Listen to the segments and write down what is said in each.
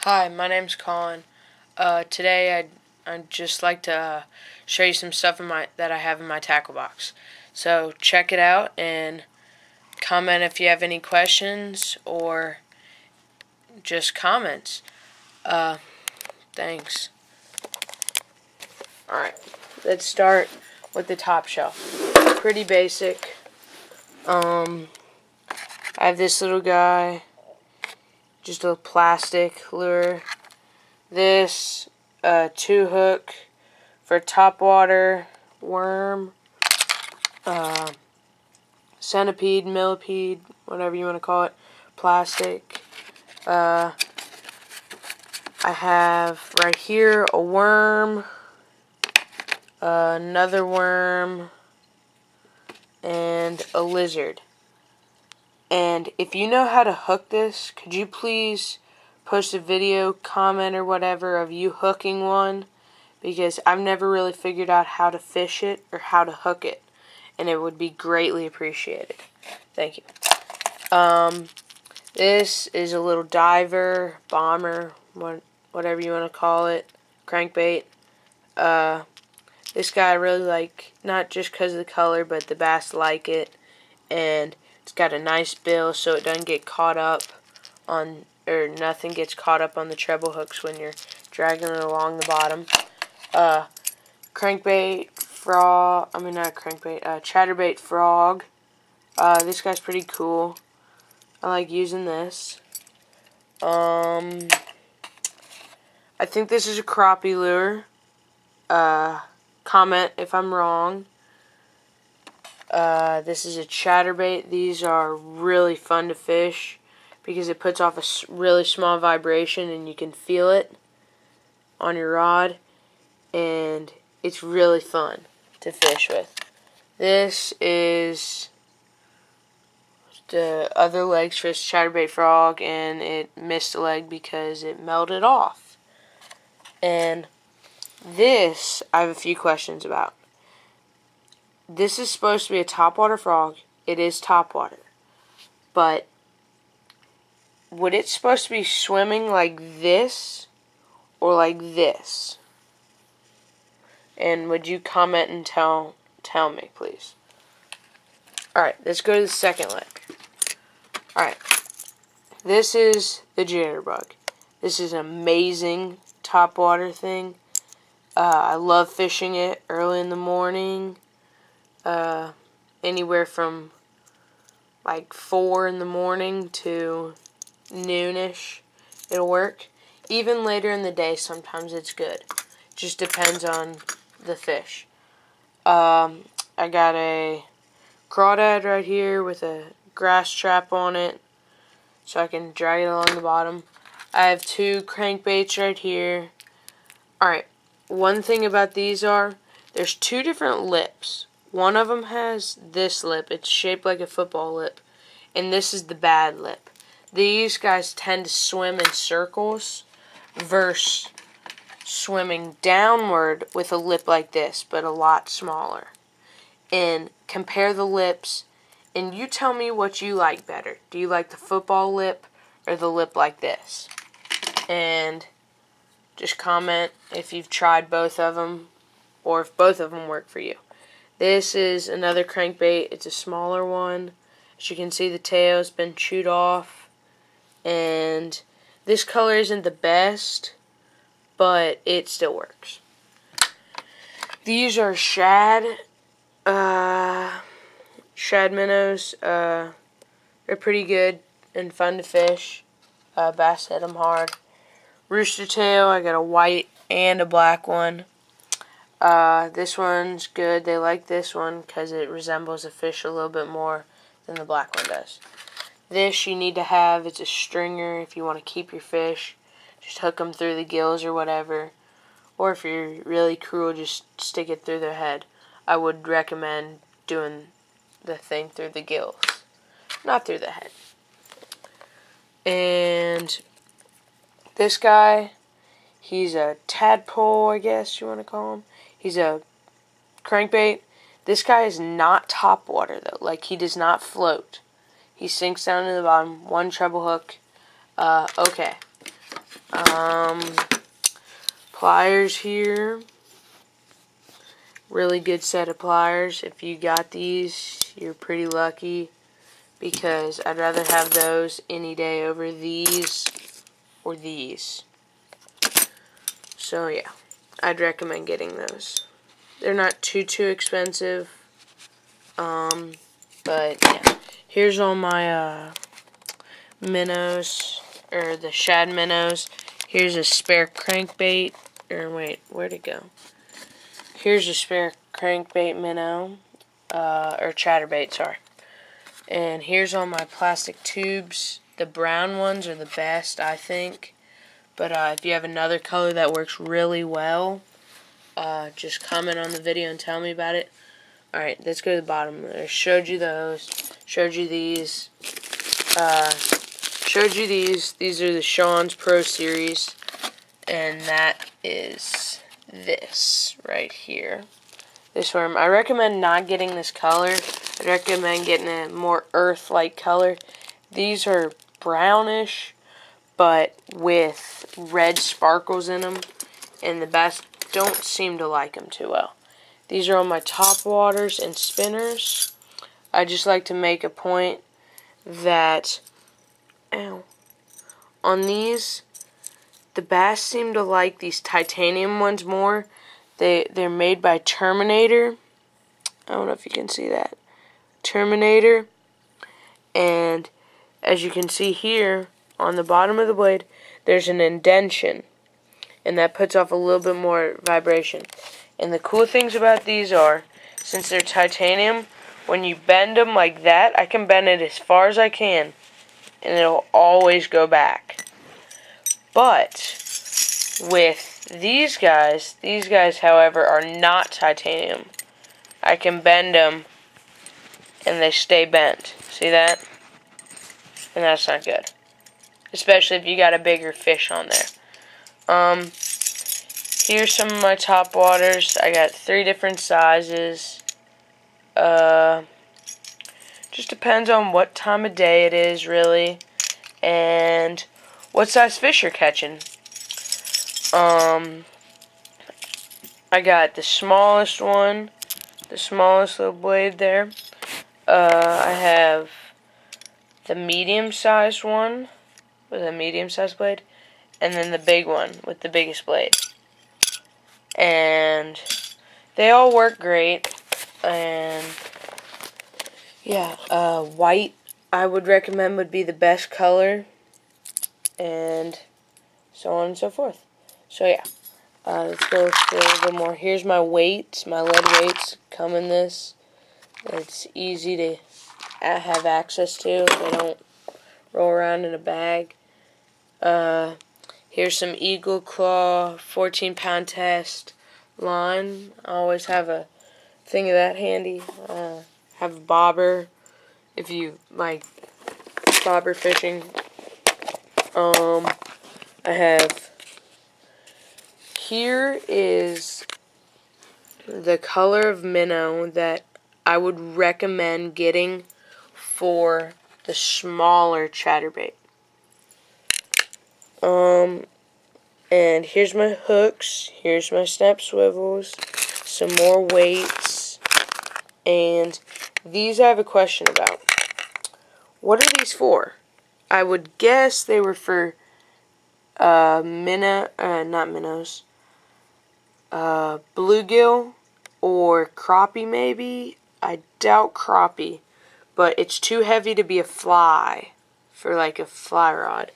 Hi, my name's Colin. Today I'd just like to show you some stuff that I have in my tackle box. So check it out and comment if you have any questions or just comments. Thanks. Alright, let's start with the top shelf. Pretty basic. I have this little guy. Just a plastic lure. This 2-hook for topwater, worm, centipede, millipede, whatever you want to call it, plastic. I have right here a worm, another worm, and a lizard. And if you know how to hook this, could you please post a video, comment, or whatever of you hooking one? Because I've never really figured out how to fish it or how to hook it. And it would be greatly appreciated. Thank you. This is a little diver, bomber, whatever you want to call it, crankbait. This guy I really like, not just because of the color, but the bass like it. And it's got a nice bill so it doesn't get caught up on, or nothing gets caught up on the treble hooks when you're dragging it along the bottom. Crankbait frog, chatterbait frog. This guy's pretty cool. I like using this. I think this is a crappie lure. Comment if I'm wrong. This is a chatterbait. These are really fun to fish because it puts off a really small vibration and you can feel it on your rod, and it's really fun to fish with. This is the other legs for this chatterbait frog, and it missed a leg because it melted off. And this I have a few questions about. This is supposed to be a topwater frog. It is topwater. But would it supposed to be swimming like this or like this? And would you comment and tell me, please? Alright, let's go to the second leg. Alright. This is the jitterbug. This is an amazing topwater thing. I love fishing it early in the morning. Anywhere from like 4 in the morning to noonish, it'll work. Even later in the day, sometimes it's good. Just depends on the fish. I got a crawdad right here with a grass trap on it, so I can drag it along the bottom. I have 2 crankbaits right here. Alright, one thing about these are, there's 2 different lips. One of them has this lip. It's shaped like a football lip. And this is the bad lip. These guys tend to swim in circles versus swimming downward with a lip like this, but a lot smaller. And compare the lips, and you tell me what you like better. Do you like the football lip or the lip like this? And just comment if you've tried both of them or if both of them work for you. This is another crankbait. It's a smaller one. As you can see, the tail's been chewed off. And this color isn't the best, but it still works. These are shad minnows. They're pretty good and fun to fish. Bass hit them hard. Rooster tail, I got a white and a black one. This one's good. They like this one because it resembles a fish a little bit more than the black one does. This you need to have. It's a stringer if you want to keep your fish. Just hook them through the gills or whatever. Or if you're really cruel, just stick it through their head. I would recommend doing the thing through the gills, not through the head. And this guy, he's a tadpole, I guess you want to call him. He's a crankbait. This guy is not topwater, though. Like, he does not float. He sinks down to the bottom. 1 treble hook. Okay. Pliers here. Really good set of pliers. If you got these, you're pretty lucky, because I'd rather have those any day over these or these. So yeah, I'd recommend getting those. They're not too expensive. But yeah, here's all my minnows, or the shad minnows. Here's a spare crankbait. Or wait, where'd it go? Here's a spare crankbait minnow, or chatterbait, sorry. And here's all my plastic tubes. The brown ones are the best, I think. But if you have another color that works really well, just comment on the video and tell me about it. Alright, let's go to the bottom. I showed you those. Showed you these. Showed you these. These are the Sean's Pro Series. And that is this right here. This worm. I recommend not getting this color. I recommend getting a more earth-like color. These are brownish, but with red sparkles in them. And the bass don't seem to like them too well. These are on my top waters and spinners. I just like to make a point that, on these, the bass seem to like these titanium ones more. They're made by Terminator. I don't know if you can see that. Terminator. And as you can see here, on the bottom of the blade, there's an indentation. And that puts off a little bit more vibration. And the cool things about these are, since they're titanium, when you bend them like that, I can bend it as far as I can, and it'll always go back. But with these guys, however, are not titanium. I can bend them, and they stay bent. See that? And that's not good. Especially if you got a bigger fish on there. Here's some of my top waters. I got 3 different sizes. Just depends on what time of day it is, really, and what size fish you're catching. I got the smallest one, the smallest little blade there. I have the medium-sized one with a medium-sized blade, and then the big one with the biggest blade. And they all work great. And yeah, white I would recommend would be the best color, and so on and so forth. So yeah, let's go through a little bit more. Here's my weights. My lead weights come in this. It's easy to have access to. They don't roll around in a bag. Here's some Eagle Claw 14-pound test line. I always have a thing of that handy. Have a bobber if you like bobber fishing. I have, here is the color of minnow that I would recommend getting for the smaller chatterbait. And here's my hooks, here's my snap swivels, some more weights, and these I have a question about. What are these for? I would guess they were for not minnows, bluegill or crappie maybe. I doubt crappie, but it's too heavy to be a fly, for like a fly rod,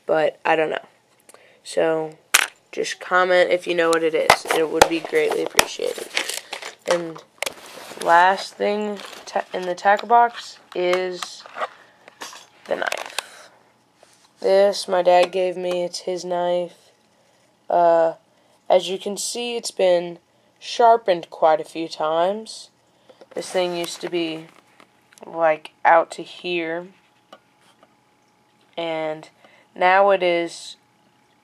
but I don't know. So just comment if you know what it is. It would be greatly appreciated. And last thing in the tackle box is the knife. This my dad gave me. It's his knife. As you can see, it's been sharpened quite a few times. This thing used to be like out to here, and now it is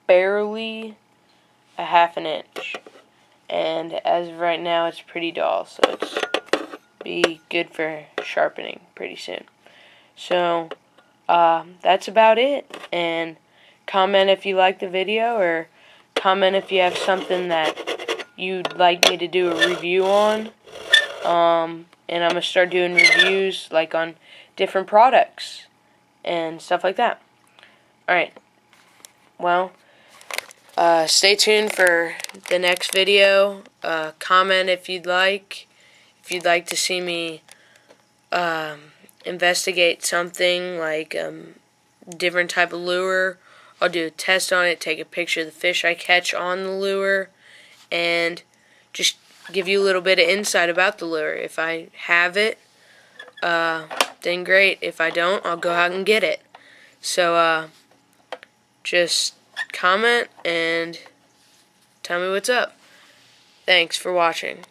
barely a ½ inch, and as of right now it's pretty dull, so it's be good for sharpening pretty soon. So that's about it, and comment if you like the video, or comment if you have something that you'd like me to do a review on. And I'm going to start doing reviews like on different products and stuff like that. Alright, well, stay tuned for the next video. Comment if you'd like. If you'd like to see me investigate something like different type of lure, I'll do a test on it, take a picture of the fish I catch on the lure, and just give you a little bit of insight about the lure. If I have it, then great. If I don't, I'll go out and get it. So, just comment and tell me what's up. Thanks for watching.